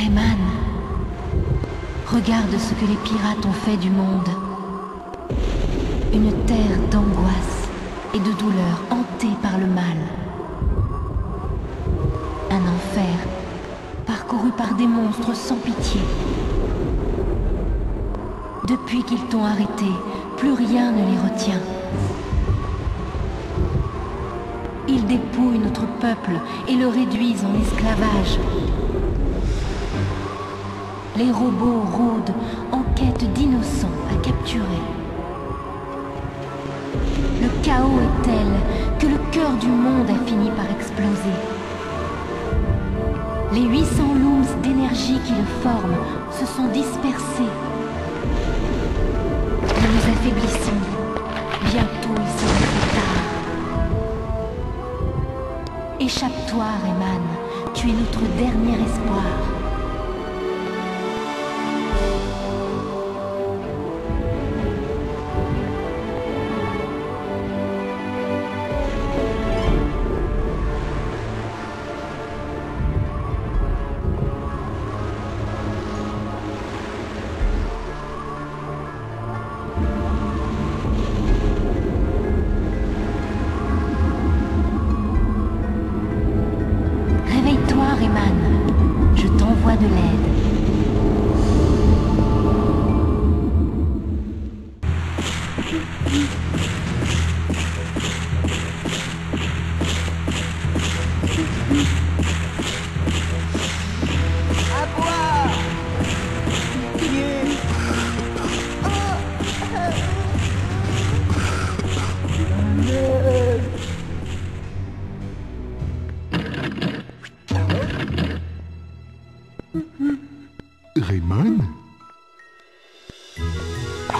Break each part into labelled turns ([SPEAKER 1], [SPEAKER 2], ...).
[SPEAKER 1] Rayman, regarde ce que les pirates ont fait du monde. Une terre d'angoisse et de douleur hantée par le mal. Un enfer parcouru par des monstres sans pitié. Depuis qu'ils t'ont arrêté, plus rien ne les retient. Ils dépouillent notre peuple et le réduisent en esclavage. Les robots rôdent en quête d'innocents à capturer. Le chaos est tel que le cœur du monde a fini par exploser. Les 800 looms d'énergie qui le forment se sont dispersés. Nous nous affaiblissons. Bientôt il sera trop tard. Échappe-toi, Rayman. Tu es notre dernier espoir. Réveille-toi, Rayman. Je t'envoie de l'aide.
[SPEAKER 2] À boire.
[SPEAKER 3] Rayman?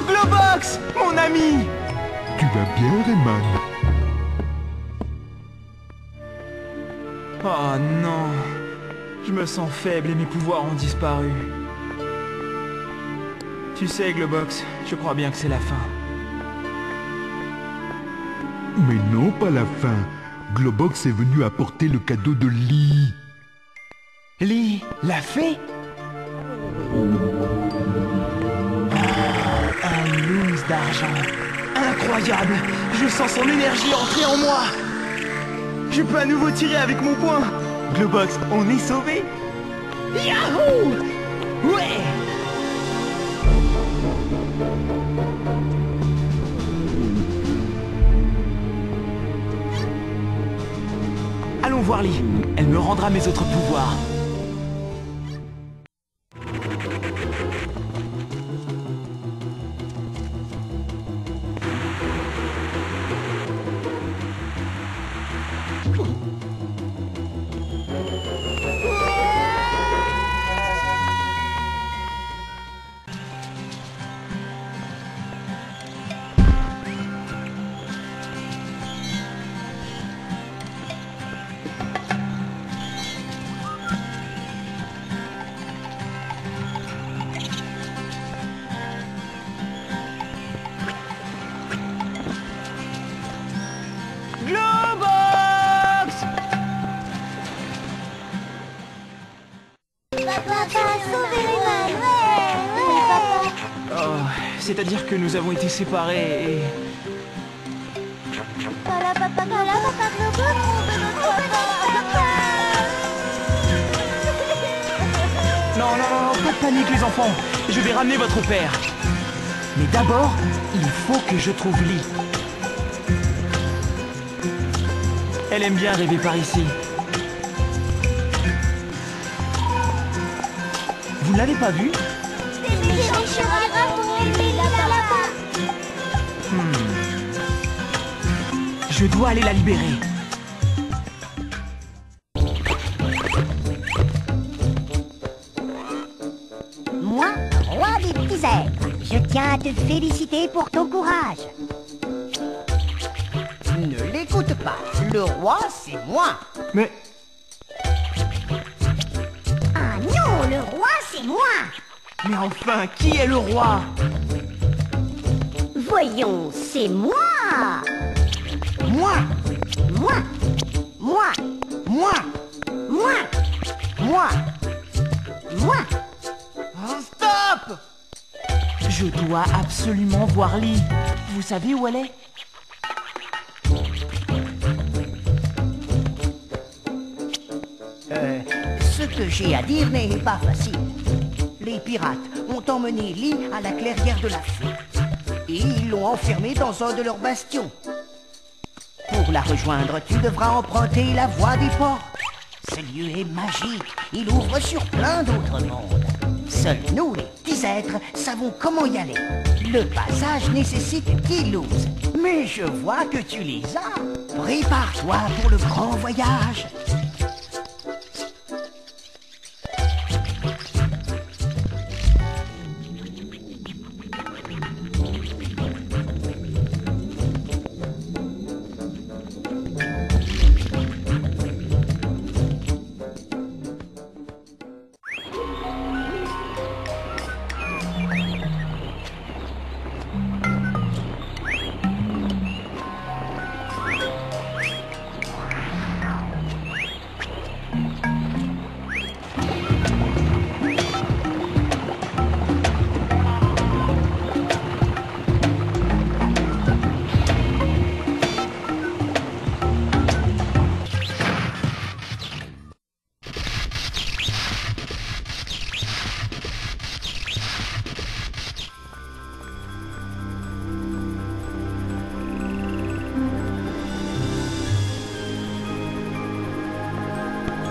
[SPEAKER 2] Globox, mon ami.
[SPEAKER 3] Tu vas bien, Rayman?
[SPEAKER 2] Oh non. Je me sens faible et mes pouvoirs ont disparu. Tu sais, Globox, je crois bien que c'est la fin.
[SPEAKER 3] Mais non, pas la fin. Globox est venu apporter le cadeau de Lee.
[SPEAKER 2] Lee, la fée? Un loose d'argent. Incroyable! Je sens son énergie entrer en moi! Je peux à nouveau tirer avec mon poing! Globox, on est sauvé! Yahoo! Ouais! Allons voir Lee. Elle me rendra mes autres pouvoirs. Globox! Oh, c'est-à-dire que nous avons été séparés et... Non, pas de panique les enfants. Je vais ramener votre père. Mais d'abord, il faut que je trouve Lee. Elle aime bien rêver par ici. Vous ne l'avez pas vue? Je dois aller la libérer.
[SPEAKER 4] Moi, roi des petits êtres, je tiens à te féliciter pour ton courage.
[SPEAKER 5] Ne l'écoute pas, le roi c'est moi.
[SPEAKER 2] Mais...
[SPEAKER 4] Ah non, le roi c'est moi.
[SPEAKER 2] Mais enfin, qui est le roi?
[SPEAKER 4] Voyons, c'est moi.
[SPEAKER 5] Moi,
[SPEAKER 4] Moi,
[SPEAKER 5] moi,
[SPEAKER 4] moi,
[SPEAKER 5] moi,
[SPEAKER 4] moi, besoin.
[SPEAKER 2] Oh, stop! Je dois absolument voir Lee. Vous savez où elle est?
[SPEAKER 5] Ce que j'ai à dire n'est pas facile. Les pirates ont emmené Lee à la clairière de la fée. Et ils l'ont enfermé dans un de leurs bastions. Pour la rejoindre, tu devras emprunter la voie des ports. Ce lieu est magique. Il ouvre sur plein d'autres mondes. Seuls nous, les petits êtres, savons comment y aller. Le passage nécessite Kilouz. Mais je vois que tu les as. Prépare-toi pour le grand voyage.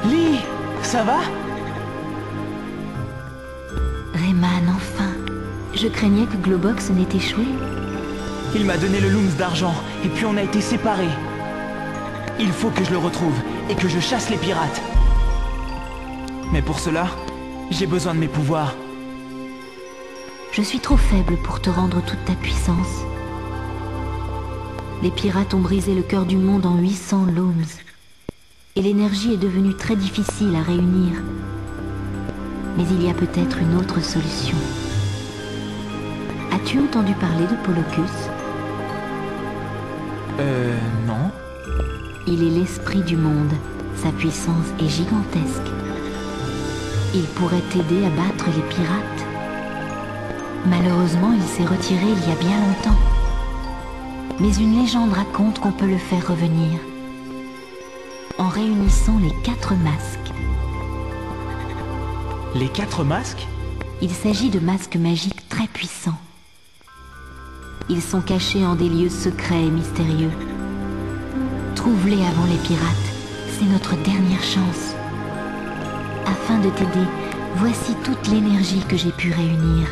[SPEAKER 2] Lee, ça va?
[SPEAKER 1] Rayman, enfin. Je craignais que Globox n'ait échoué.
[SPEAKER 2] Il m'a donné le Looms d'argent, et puis on a été séparés. Il faut que je le retrouve, et que je chasse les pirates. Mais pour cela, j'ai besoin de mes pouvoirs.
[SPEAKER 1] Je suis trop faible pour te rendre toute ta puissance. Les pirates ont brisé le cœur du monde en 800 Looms. Et l'énergie est devenue très difficile à réunir. Mais il y a peut-être une autre solution. As-tu entendu parler de Polocus?
[SPEAKER 2] Non.
[SPEAKER 1] Il est l'esprit du monde. Sa puissance est gigantesque. Il pourrait t'aider à battre les pirates. Malheureusement, il s'est retiré il y a bien longtemps. Mais une légende raconte qu'on peut le faire revenir en réunissant les 4 masques.
[SPEAKER 2] Les 4 masques?
[SPEAKER 1] Il s'agit de masques magiques très puissants. Ils sont cachés en des lieux secrets et mystérieux. Trouve-les avant les pirates, c'est notre dernière chance. Afin de t'aider, voici toute l'énergie que j'ai pu réunir.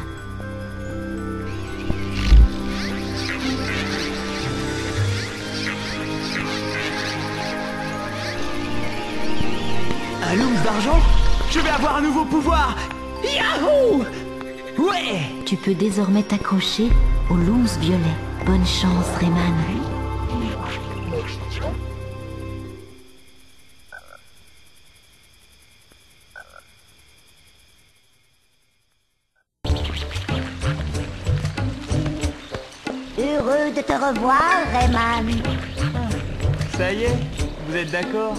[SPEAKER 2] Un Looms d'argent? Je vais avoir un nouveau pouvoir! Yahoo! Ouais!
[SPEAKER 1] Tu peux désormais t'accrocher au Looms violet. Bonne chance, Rayman.
[SPEAKER 4] Heureux de te revoir, Rayman.
[SPEAKER 2] Ça y est, vous êtes d'accord?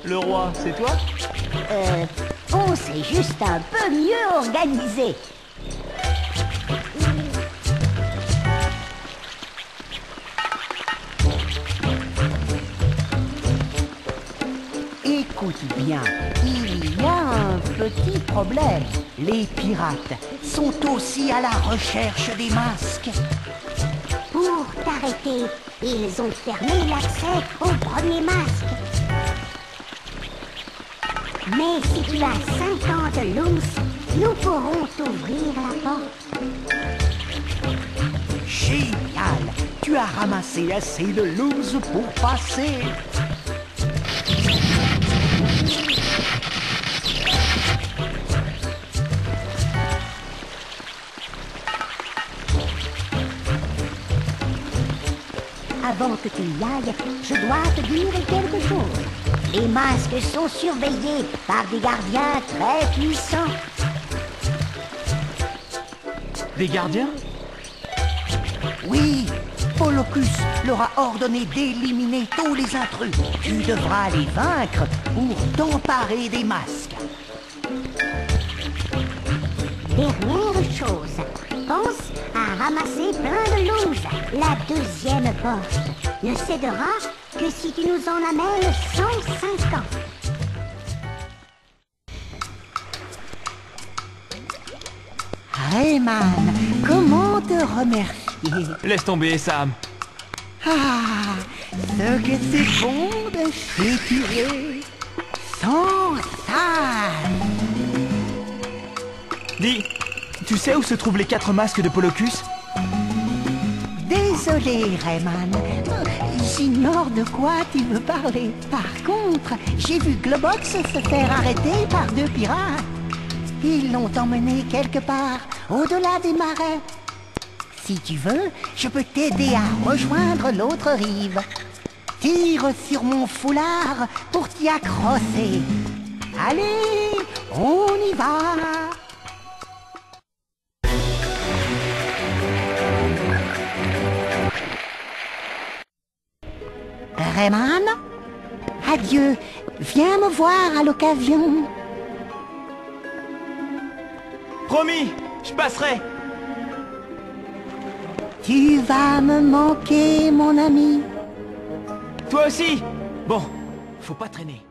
[SPEAKER 2] Le roi, c'est toi?
[SPEAKER 4] On s'est juste un peu mieux organisé.
[SPEAKER 5] Écoute bien, il y a un petit problème. Les pirates sont aussi à la recherche des masques.
[SPEAKER 4] Pour t'arrêter, ils ont fermé l'accès au premier masque. Mais si tu as 50 Looms, nous pourrons t'ouvrir la porte.
[SPEAKER 5] Génial! Tu as ramassé assez de Looms pour passer.
[SPEAKER 4] Avant que tu y ailles, je dois te dire quelque chose. Les masques sont surveillés par des gardiens très puissants.
[SPEAKER 2] Des gardiens?
[SPEAKER 5] Oui, Polocus leur a ordonné d'éliminer tous les intrus. Tu devras les vaincre pour t'emparer des masques.
[SPEAKER 4] Dernière chose, pense à ramasser plein de louges. La deuxième porte ne cédera que si tu nous en amènes 150.
[SPEAKER 5] Rayman, comment te remercier?
[SPEAKER 2] Laisse tomber, Sam.
[SPEAKER 5] Ah, ce que c'est bon de s'étirer sans ça.
[SPEAKER 2] Dis, tu sais où se trouvent les 4 masques de Polocus?
[SPEAKER 5] Désolé, Rayman. J'ignore de quoi tu veux parler. Par contre, j'ai vu Globox se faire arrêter par 2 pirates. Ils l'ont emmené quelque part, au-delà des marais. Si tu veux, je peux t'aider à rejoindre l'autre rive. Tire sur mon foulard pour t'y accrocher. Allez, on y va. Rayman, adieu. Viens me voir à l'occasion.
[SPEAKER 2] Promis, je passerai.
[SPEAKER 5] Tu vas me manquer, mon ami.
[SPEAKER 2] Toi aussi. Bon, faut pas traîner.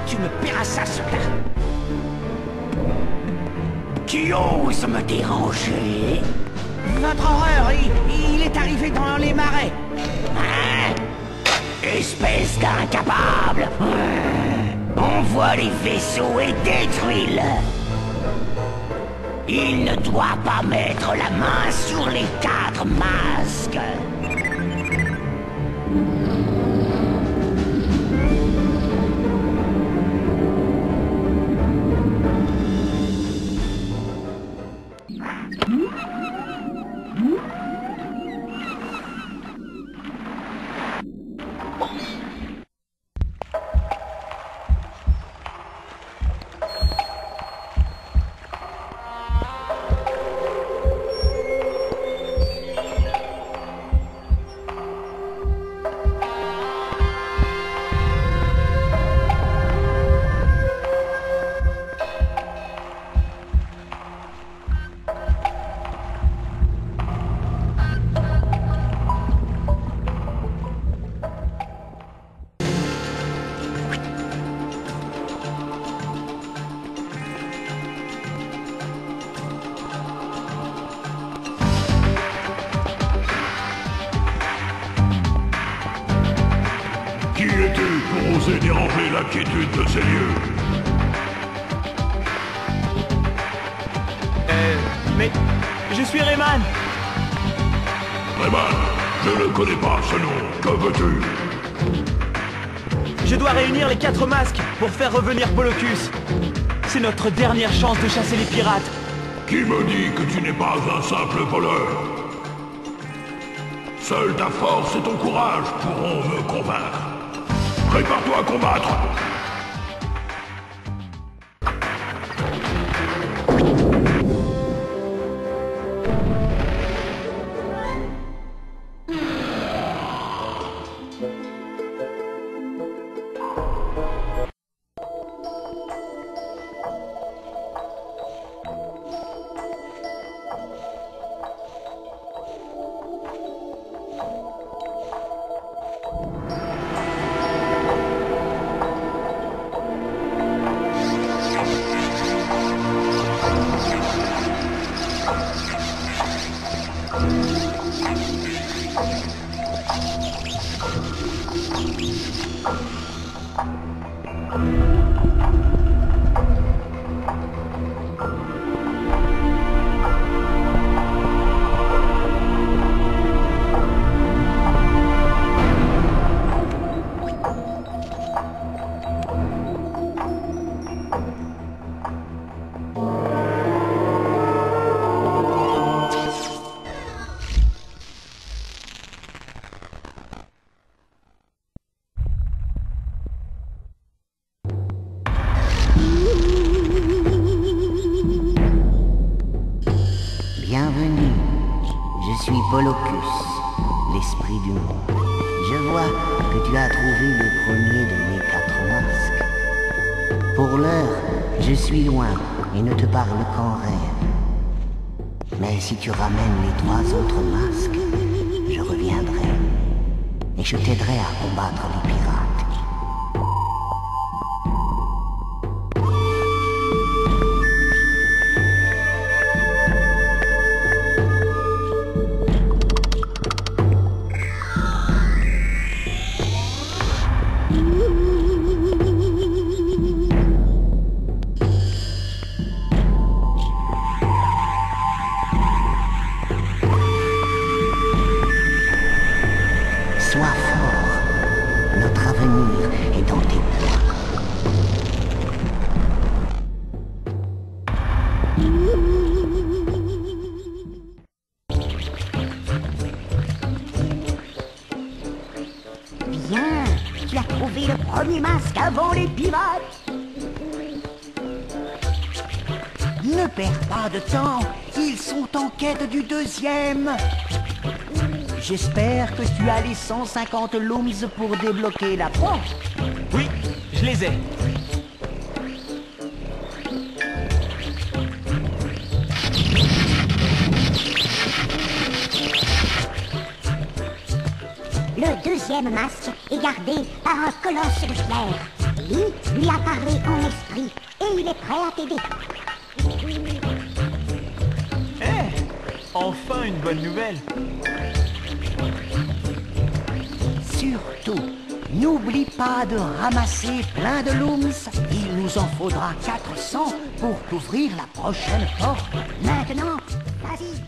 [SPEAKER 5] Tu me paieras ça, cela. Qui ose me déranger? Votre horreur, il est arrivé dans les marais. Hein? Espèce d'incapable. Envoie les vaisseaux et détruis-le. Il ne doit pas mettre la main sur les 4 masques.
[SPEAKER 6] Qui es-tu pour oser déranger la quiétude de ces lieux?
[SPEAKER 2] Mais je suis Rayman.
[SPEAKER 6] Rayman, je ne connais pas ce nom. Que veux-tu?
[SPEAKER 2] Je dois réunir les 4 masques pour faire revenir Polocus. C'est notre dernière chance de chasser les pirates.
[SPEAKER 6] Qui me dit que tu n'es pas un simple voleur? Seule ta force et ton courage pourront me convaincre. Prépare-toi à combattre.
[SPEAKER 5] Hippolocus, l'esprit du monde. Je vois que tu as trouvé le premier de mes 4 masques. Pour l'heure, je suis loin et ne te parle qu'en rêve. Mais si tu ramènes les 3 autres masques, je reviendrai. Et je t'aiderai à combattre les pirates. Sois fort. Notre avenir est dans tes poings.
[SPEAKER 4] Bien, tu as trouvé le premier masque avant les pirates.
[SPEAKER 5] Ne perds pas de temps. Ils sont en quête du deuxième. J'espère que tu as les 150 looms pour débloquer la porte.
[SPEAKER 2] Oui, je les ai.
[SPEAKER 4] Le deuxième masque est gardé par un colosse de pierre. Lui a parlé en esprit et il est prêt à t'aider.
[SPEAKER 2] Enfin une bonne nouvelle.
[SPEAKER 5] Surtout, n'oublie pas de ramasser plein de looms. Il nous en faudra 400 pour t'ouvrir la prochaine porte.
[SPEAKER 4] Maintenant, vas-y.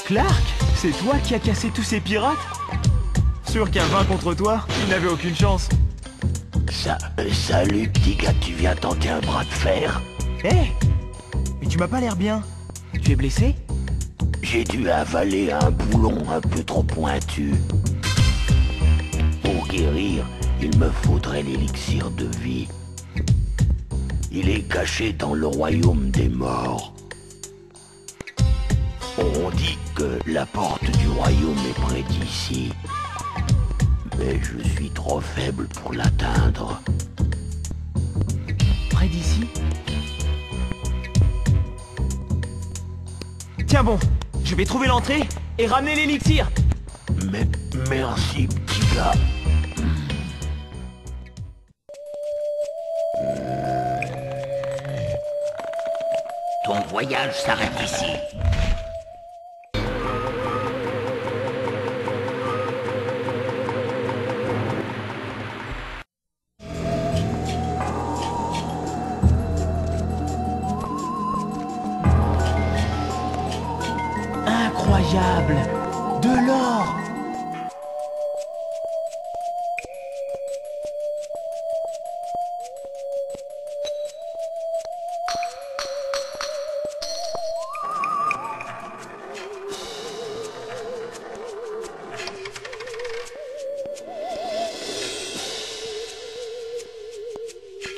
[SPEAKER 2] Clark, c'est toi qui as cassé tous ces pirates? Sûr qu'à 20 contre toi, ils n'avaient aucune chance.
[SPEAKER 6] Salut, petit gars, tu viens tenter un bras de fer?
[SPEAKER 2] Mais tu m'as pas l'air bien. Tu es blessé?
[SPEAKER 6] J'ai dû avaler un boulon un peu trop pointu. Pour guérir, il me faudrait l'élixir de vie. Il est caché dans le royaume des morts. On dit que la porte du royaume est près d'ici. Mais je suis trop faible pour l'atteindre.
[SPEAKER 2] Près d'ici? Tiens bon, je vais trouver l'entrée et ramener l'élixir.
[SPEAKER 6] Mais merci, petit gars. Ton voyage s'arrête ici.
[SPEAKER 2] Incroyable! De l'or!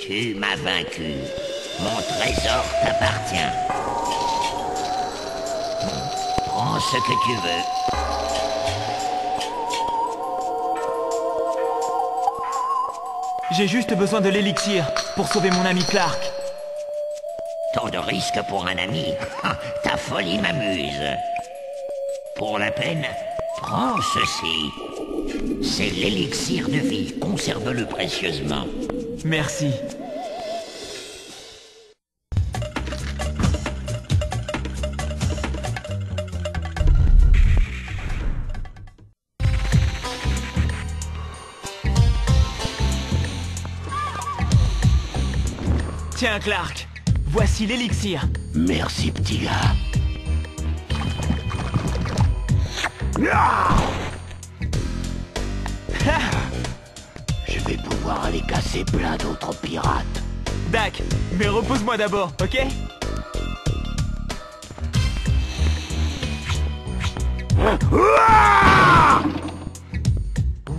[SPEAKER 6] Tu m'as vaincu. Mon trésor t'appartient. Prends ce que tu veux.
[SPEAKER 2] J'ai juste besoin de l'élixir pour sauver mon ami Clark.
[SPEAKER 6] Tant de risques pour un ami. Ta folie m'amuse. Pour la peine, prends ceci. C'est l'élixir de vie. Conserve-le précieusement.
[SPEAKER 2] Merci. Tiens, Clark, voici l'élixir.
[SPEAKER 6] Merci, petit gars. Je vais bouger. devoir aller casser plein d'autres pirates.
[SPEAKER 2] Dak, mais repose-moi d'abord, ok?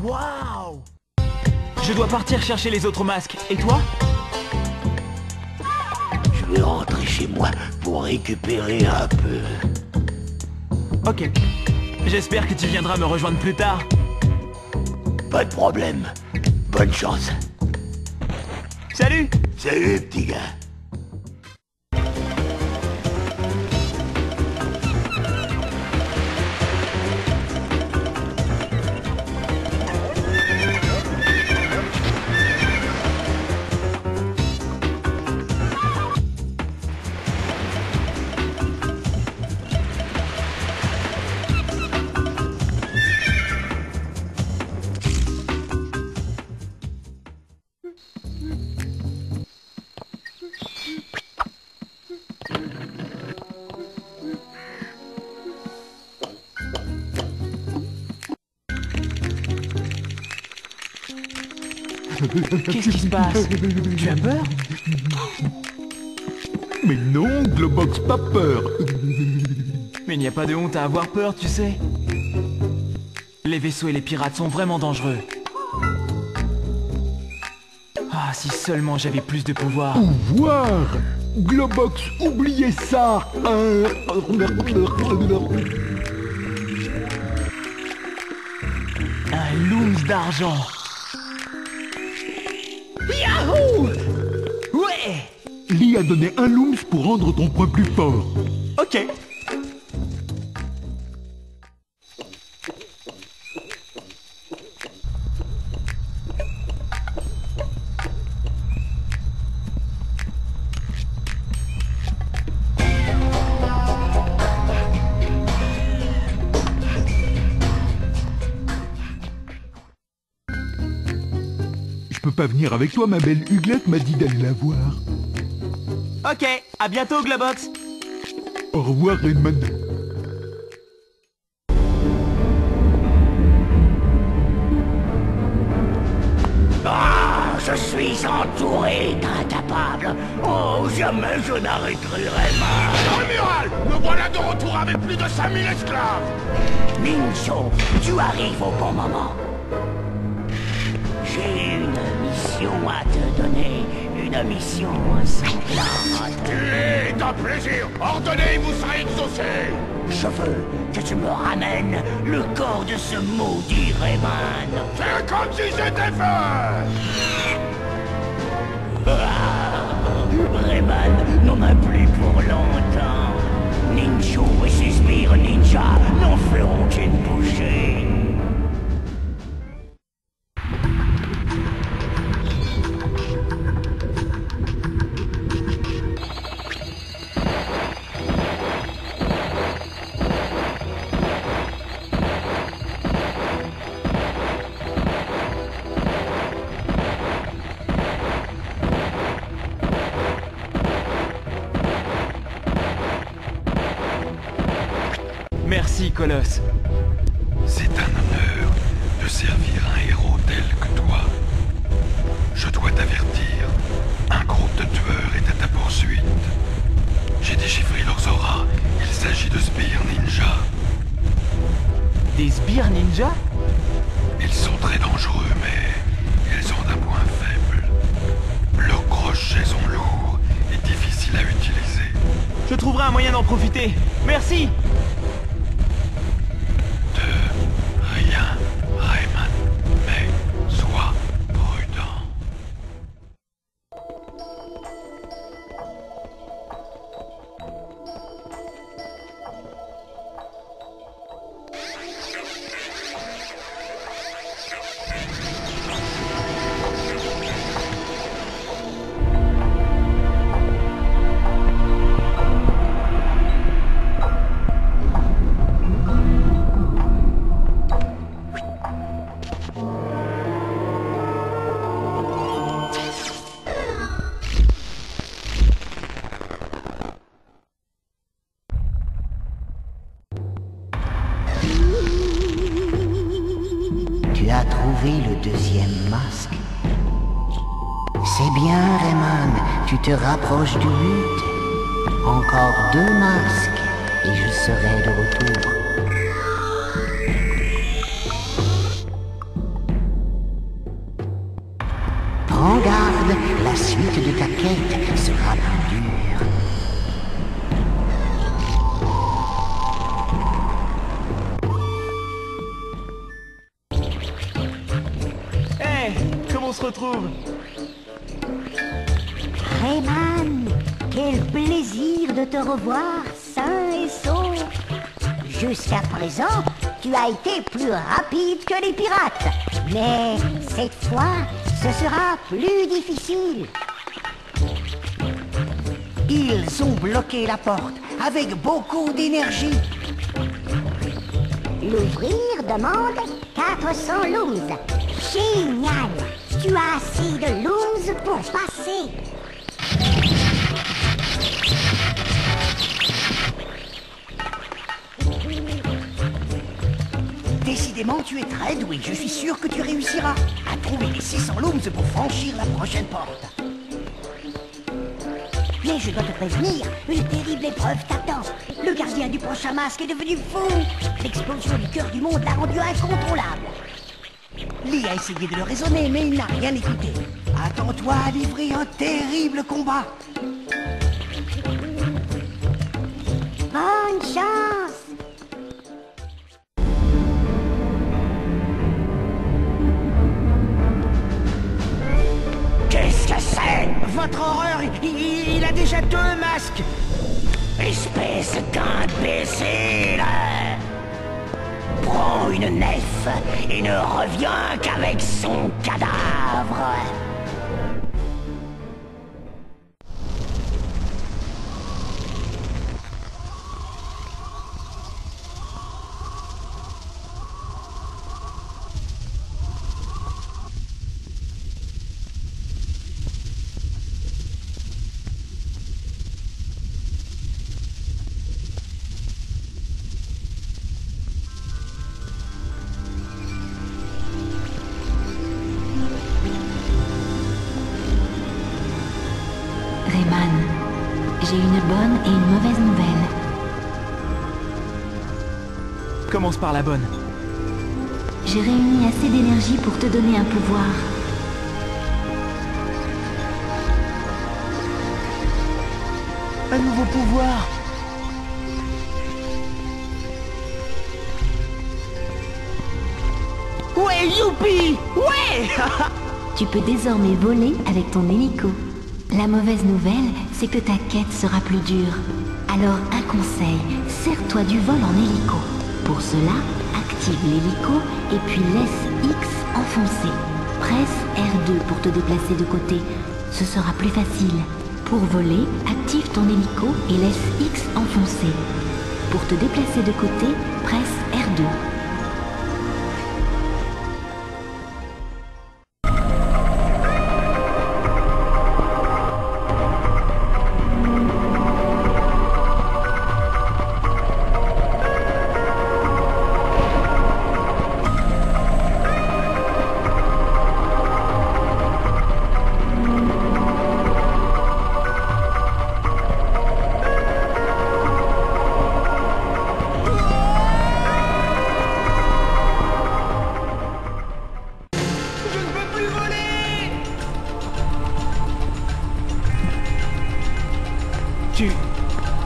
[SPEAKER 2] Waouh! Je dois partir chercher les autres masques. Et toi?
[SPEAKER 6] Je vais rentrer chez moi pour récupérer un peu.
[SPEAKER 2] Ok. J'espère que tu viendras me rejoindre plus tard.
[SPEAKER 6] Pas de problème. Bonne chance.
[SPEAKER 2] Salut!
[SPEAKER 6] Salut, petit gars.
[SPEAKER 2] Qu'est-ce qui se passe? Tu as peur?
[SPEAKER 3] Mais non, Globox, pas peur.
[SPEAKER 2] Mais il n'y a pas de honte à avoir peur, tu sais. Les vaisseaux et les pirates sont vraiment dangereux. Ah, si seulement j'avais plus de pouvoir.
[SPEAKER 3] Pouvoir. Globox, oubliez ça.
[SPEAKER 2] Un looms d'argent. Yahoo! Ouais!
[SPEAKER 3] Lee a donné un looms pour rendre ton point plus fort.
[SPEAKER 2] Ok.
[SPEAKER 3] Je peux pas venir avec toi, ma belle Huglette m'a dit d'aller la voir.
[SPEAKER 2] Ok, à bientôt, Globox.
[SPEAKER 3] Au revoir, Raymond.
[SPEAKER 6] Ah, je suis entouré d'incapables. Oh, jamais je n'arrêterai Raymond.
[SPEAKER 7] Amiral, me voilà de retour avec plus de 5000 esclaves.
[SPEAKER 6] Ninjo, tu arrives au bon moment. J'ai une mission à te donner. Une mission sanglante.
[SPEAKER 7] C'est un plaisir. Ordonnez, vous serez exaucé.
[SPEAKER 6] Je veux que tu me ramènes le corps de ce maudit Rayman.
[SPEAKER 7] C'est comme si j'étais fait.
[SPEAKER 6] Rayman n'en a plus pour longtemps. Ninjo et ses sbires ninja n'en feront qu'une bouchée.
[SPEAKER 2] Merci, Colosse.
[SPEAKER 8] C'est un honneur de servir un héros tel que toi. Je dois t'avertir, un groupe de tueurs est à ta poursuite. J'ai déchiffré leurs auras, il s'agit de sbires ninja.
[SPEAKER 2] Des sbires ninja?
[SPEAKER 8] Ils sont très dangereux, mais ils ont un point faible. Leurs crochets sont lourds et difficiles à utiliser.
[SPEAKER 2] Je trouverai un moyen d'en profiter. Merci!
[SPEAKER 8] Rien, Rayman, mais sois prudent.
[SPEAKER 5] Tu as trouvé le deuxième masque. C'est bien, Rayman, tu te rapproches du but. Encore 2 masques et je serai de retour. Prends garde, la suite de ta quête sera plus dure.
[SPEAKER 2] Hé, comment on se retrouve?
[SPEAKER 4] Rayman, quel plaisir de te revoir sain et sauf. Jusqu'à présent, tu as été plus rapide que les pirates. Mais cette fois, ce sera plus difficile.
[SPEAKER 5] Ils ont bloqué la porte avec beaucoup d'énergie.
[SPEAKER 4] L'ouvrir demande 400 looms. Génial! Tu as assez de looms pour passer.
[SPEAKER 5] Décidément, tu es très doué. Je suis sûr que tu réussiras à trouver les 600 looms pour franchir la prochaine porte.
[SPEAKER 4] Mais je dois te prévenir, une terrible épreuve t'attend. Le gardien du prochain masque est devenu fou. L'explosion du cœur du monde l'a rendu incontrôlable.
[SPEAKER 5] Lee a essayé de le raisonner, mais il n'a rien écouté. Attends-toi à livrer un terrible combat.
[SPEAKER 4] Bonne chance!
[SPEAKER 6] Qu'est-ce que c'est?
[SPEAKER 5] Votre horreur, il a déjà 2 masques.
[SPEAKER 6] Espèce d'imbécile! Prends une nef et ne reviens qu'avec son cadavre!
[SPEAKER 1] Rayman, j'ai une bonne et une mauvaise nouvelle.
[SPEAKER 2] Commence par la bonne.
[SPEAKER 1] J'ai réuni assez d'énergie pour te donner un pouvoir.
[SPEAKER 2] Un nouveau pouvoir. Ouais, youpi! Ouais!
[SPEAKER 1] Tu peux désormais voler avec ton hélico. La mauvaise nouvelle, c'est que ta quête sera plus dure. Alors un conseil, sers-toi du vol en hélico. Pour cela, active l'hélico et puis laisse X enfoncé. Presse R2 pour te déplacer de côté. Ce sera plus facile. Pour voler, active ton hélico et laisse X enfoncé. Pour te déplacer de côté, presse R2.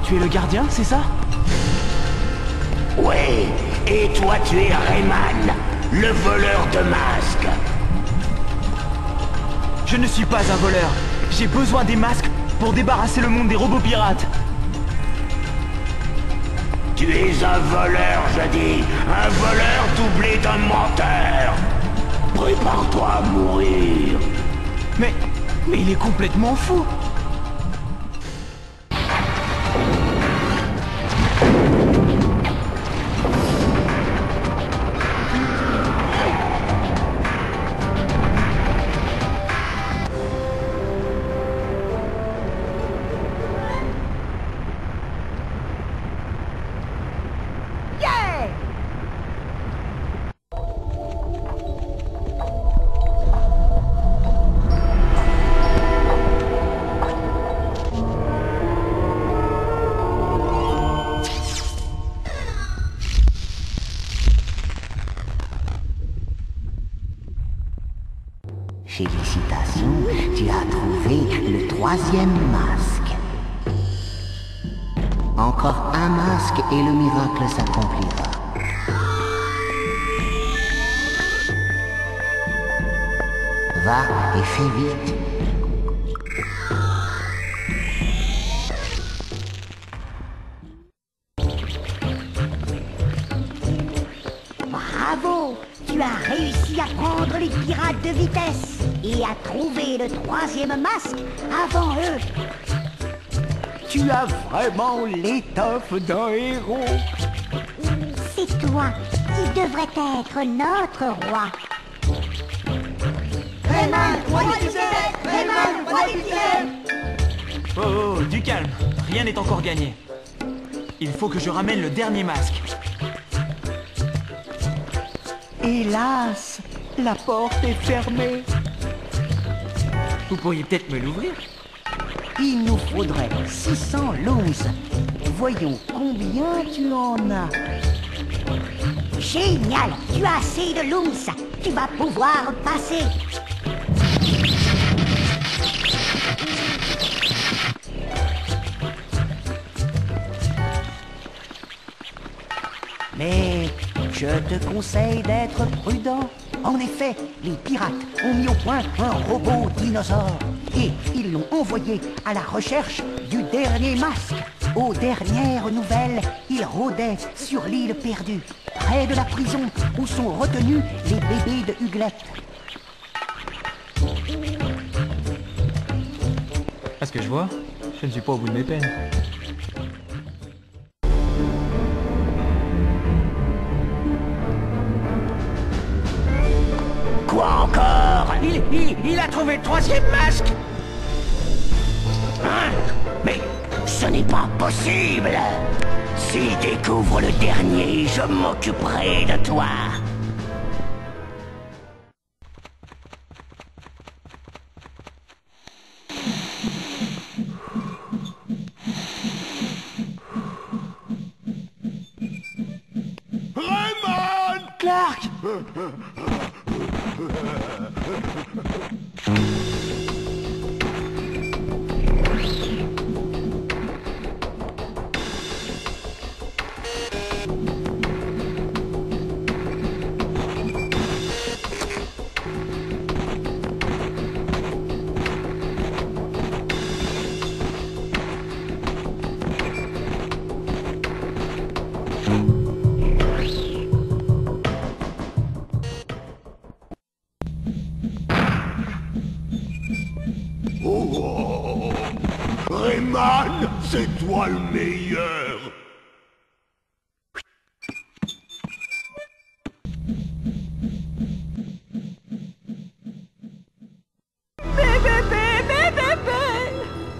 [SPEAKER 2] Tu es le gardien, c'est ça?
[SPEAKER 6] Oui, et toi tu es Rayman, le voleur de masques.
[SPEAKER 2] Je ne suis pas un voleur. J'ai besoin des masques pour débarrasser le monde des robots pirates.
[SPEAKER 6] Tu es un voleur, je dis. Un voleur doublé d'un menteur. Prépare-toi à mourir.
[SPEAKER 2] Mais il est complètement fou.
[SPEAKER 5] Félicitations, tu as trouvé le 3e masque. Encore un masque et le miracle s'accomplira. Va et fais vite.
[SPEAKER 4] Bravo! Tu as réussi à prendre les pirates de vitesse et à trouver le 3e masque avant eux.
[SPEAKER 2] Tu as vraiment l'étoffe d'un héros.
[SPEAKER 4] C'est toi qui devrais être notre roi.
[SPEAKER 5] Rayman, roi du Tibet! Rayman, roi du Tibet!
[SPEAKER 2] Oh, du calme. Rien n'est encore gagné. Il faut que je ramène le dernier masque. Hélas, la porte est fermée. Vous pourriez peut-être me l'ouvrir?
[SPEAKER 5] Il nous faudrait 600 looms. Voyons combien tu en as.
[SPEAKER 4] Génial! Tu as assez de looms. Tu vas pouvoir passer.
[SPEAKER 5] Mais je te conseille d'être prudent. En effet, les pirates ont mis au point un robot dinosaure et ils l'ont envoyé à la recherche du dernier masque. Aux dernières nouvelles, il rôdait sur l'île perdue, près de la prison où sont retenus les bébés de Huglet.
[SPEAKER 2] À ce que je vois, je ne suis pas au bout de mes peines.
[SPEAKER 6] Quoi encore?
[SPEAKER 5] Il a trouvé le 3e masque.
[SPEAKER 6] Hein? Mais ce n'est pas possible! S'il découvre le dernier, je m'occuperai de toi!
[SPEAKER 7] Rayman!
[SPEAKER 2] Clark!
[SPEAKER 7] Oh, Rayman, c'est toi le meilleur!
[SPEAKER 9] Mes bébés!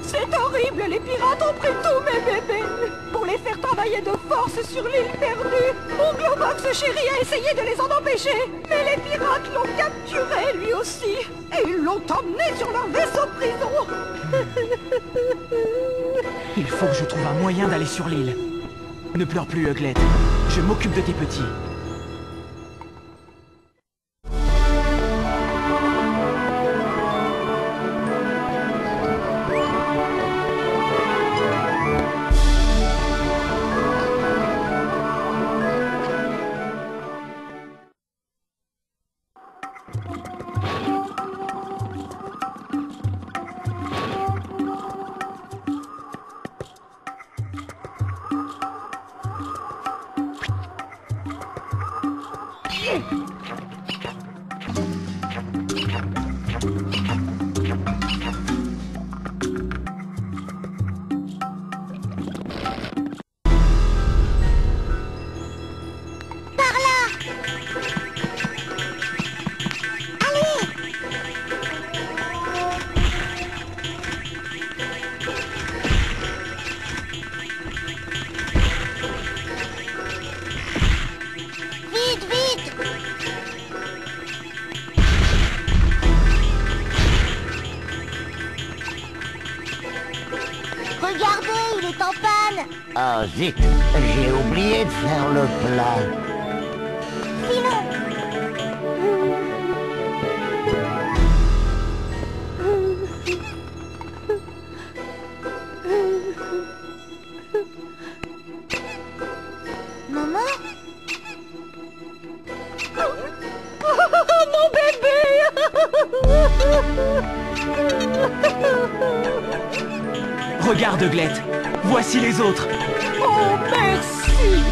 [SPEAKER 9] C'est horrible, les pirates ont pris tous mes bébés pour les faire travailler de force sur l'île perdue. Mon Globox chéri a essayé de les en empêcher, mais les pirates l'ont capturé lui aussi. Et ils l'ont emmené sur leur vaisseau de prison.
[SPEAKER 2] Il faut que je trouve un moyen d'aller sur l'île. Ne pleure plus, Huglet. Je m'occupe de tes petits.
[SPEAKER 4] Regardez, il est en panne.
[SPEAKER 6] Oh zut, j'ai oublié de faire le plein.
[SPEAKER 4] Filons.
[SPEAKER 2] Regarde, Glette. Voici les autres.
[SPEAKER 9] Oh, merci.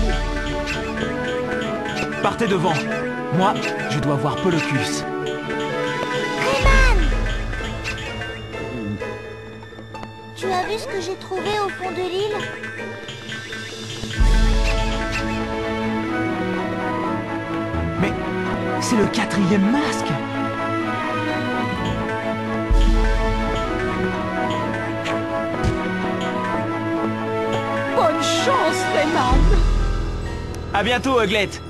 [SPEAKER 2] Partez devant. Moi, je dois voir Polocus.
[SPEAKER 10] Rayman! Tu as vu ce que j'ai trouvé au fond de l'île?
[SPEAKER 2] Mais c'est le 4e masque.
[SPEAKER 9] Bonne chance, Rayman.
[SPEAKER 2] À bientôt, Glette.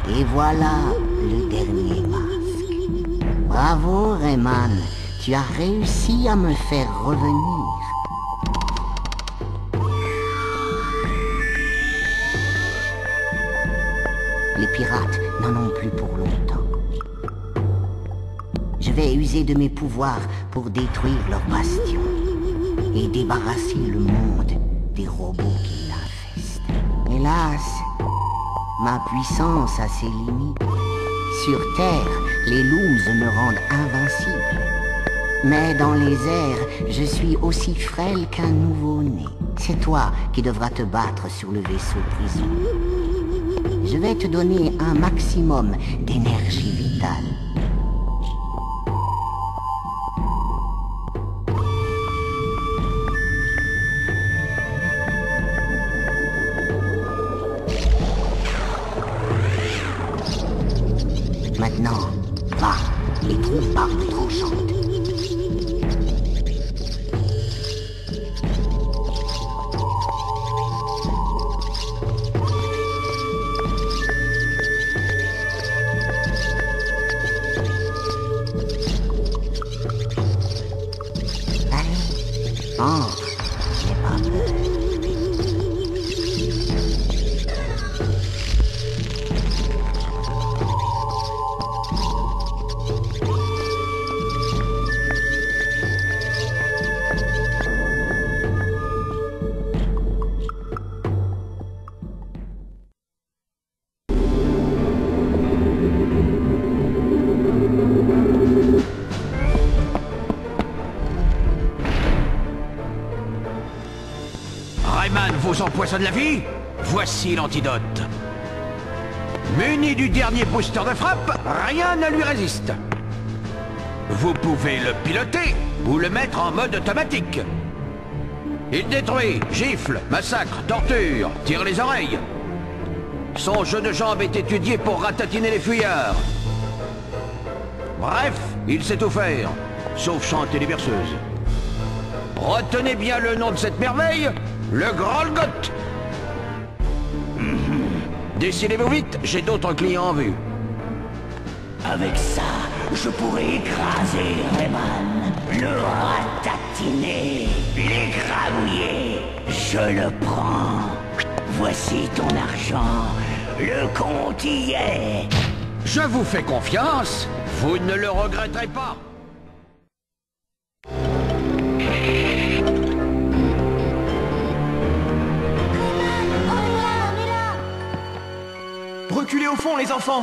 [SPEAKER 4] Et voilà le dernier masque. Bravo, Rayman. Tu as réussi à me faire revenir. Les pirates n'en ont plus pour longtemps. Je vais user de mes pouvoirs pour détruire leur bastion et débarrasser le monde des robots qui l'infestent. Hélas, ma puissance a ses limites. Sur Terre, les loups me rendent invincible. Mais dans les airs, je suis aussi frêle qu'un nouveau-né. C'est toi qui devras te battre sur le vaisseau prison. Je vais te donner un maximum d'énergie vitale. Maintenant, va et trouve Barbe Tranchante. Allez, entre, j'ai pas peur.
[SPEAKER 6] Rayman vous empoisonne la vie? Voici l'antidote. Muni du dernier booster de frappe, rien ne lui résiste. Vous pouvez le piloter ou le mettre en mode automatique. Il détruit, gifle, massacre, torture, tire les oreilles. Son jeu de jambes est étudié pour ratatiner les fuyards. Bref, il sait tout faire, sauf chanter les berceuses. Retenez bien le nom de cette merveille, le Grolgot. Décidez-vous vite, j'ai d'autres clients en vue.
[SPEAKER 5] Avec ça, je pourrais écraser Rayman, le ratatiner, l'écrabouiller. Je le prends. Voici ton argent. Le compte y est.
[SPEAKER 6] Je vous fais confiance. Vous ne le regretterez pas.
[SPEAKER 2] Reculez au fond, les enfants.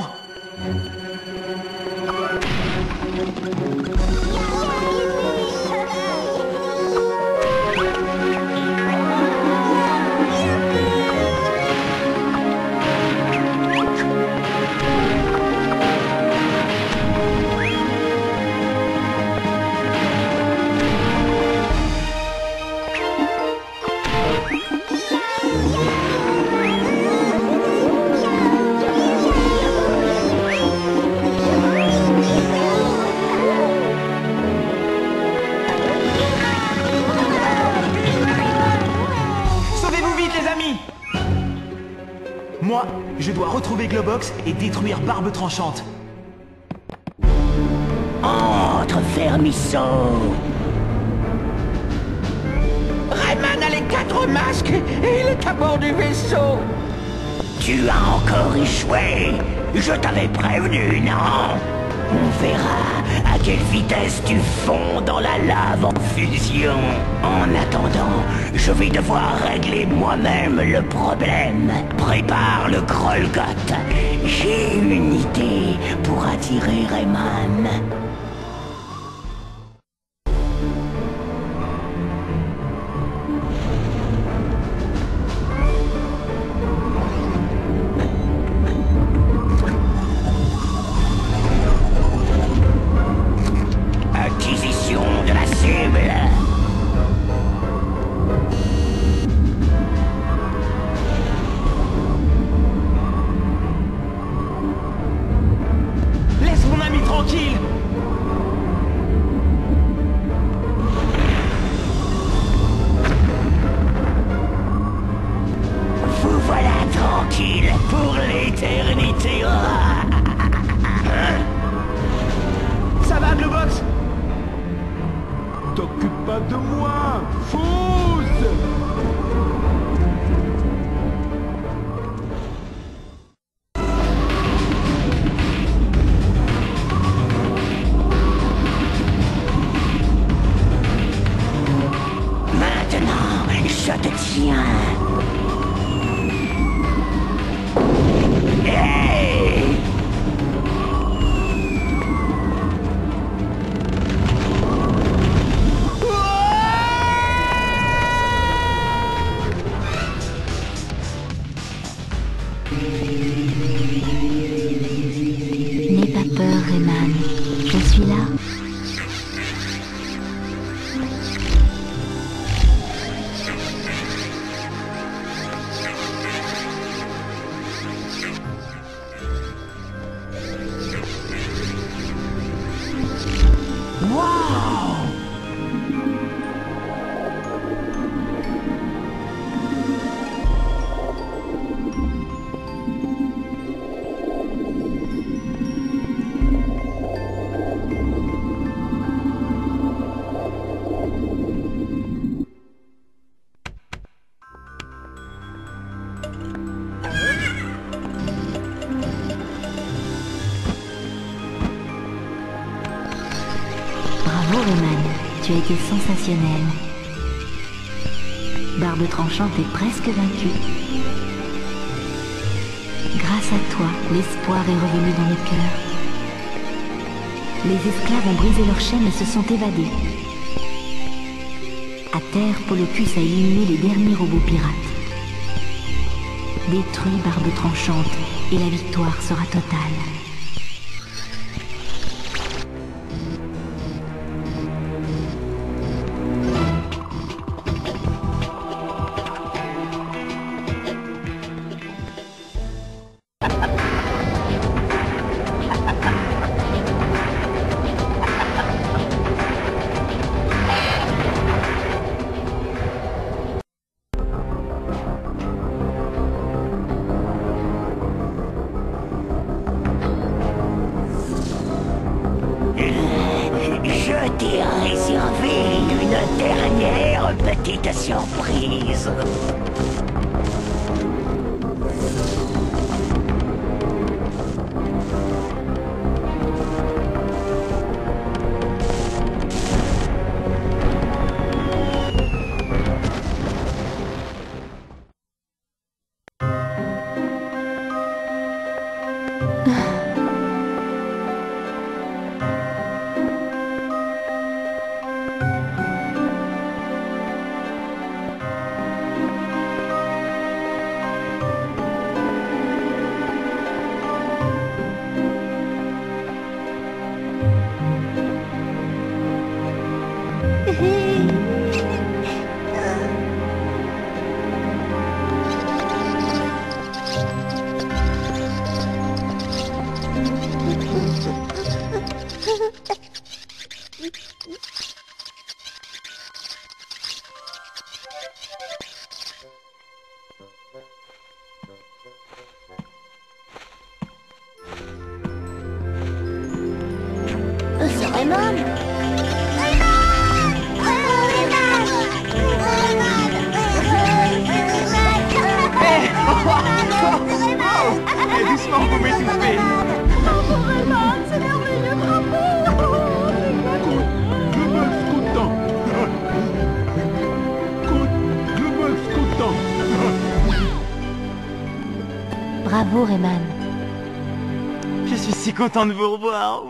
[SPEAKER 2] Moi, je dois retrouver Globox et détruire Barbe Tranchante.
[SPEAKER 5] Entre, Fermisseau.
[SPEAKER 6] Rayman a les 4 masques et il est à bord du vaisseau.
[SPEAKER 5] Tu as encore échoué. Je t'avais prévenu, non? On verra
[SPEAKER 6] À quelle vitesse tu fonds dans la lave en fusion? En attendant, je vais devoir régler moi-même le problème. Prépare le Grolgot. J'ai une idée pour attirer Rayman. Acquisition de la cible.
[SPEAKER 2] Laisse mon ami tranquille.
[SPEAKER 6] Vous voilà tranquille pour l'éternité.
[SPEAKER 2] Ça va, Globox?
[SPEAKER 3] T'occupe pas de moi, fausse!
[SPEAKER 6] Maintenant, je te tiens. Hey!
[SPEAKER 1] N'aie pas peur, Rayman. Je suis là.
[SPEAKER 2] Waouh!
[SPEAKER 1] Bravo, Rayman. Tu as été sensationnel. Barbe tranchante est presque vaincue. Grâce à toi, l'espoir est revenu dans nos cœurs. Les esclaves ont brisé leurs chaînes et se sont évadés. À terre, Polocus a éliminé les derniers robots pirates. Détruis Barbe tranchante et la victoire sera totale.
[SPEAKER 6] Je t'ai réservé une dernière petite surprise.
[SPEAKER 1] Bravo, Rayman.
[SPEAKER 2] Je suis si content de vous revoir.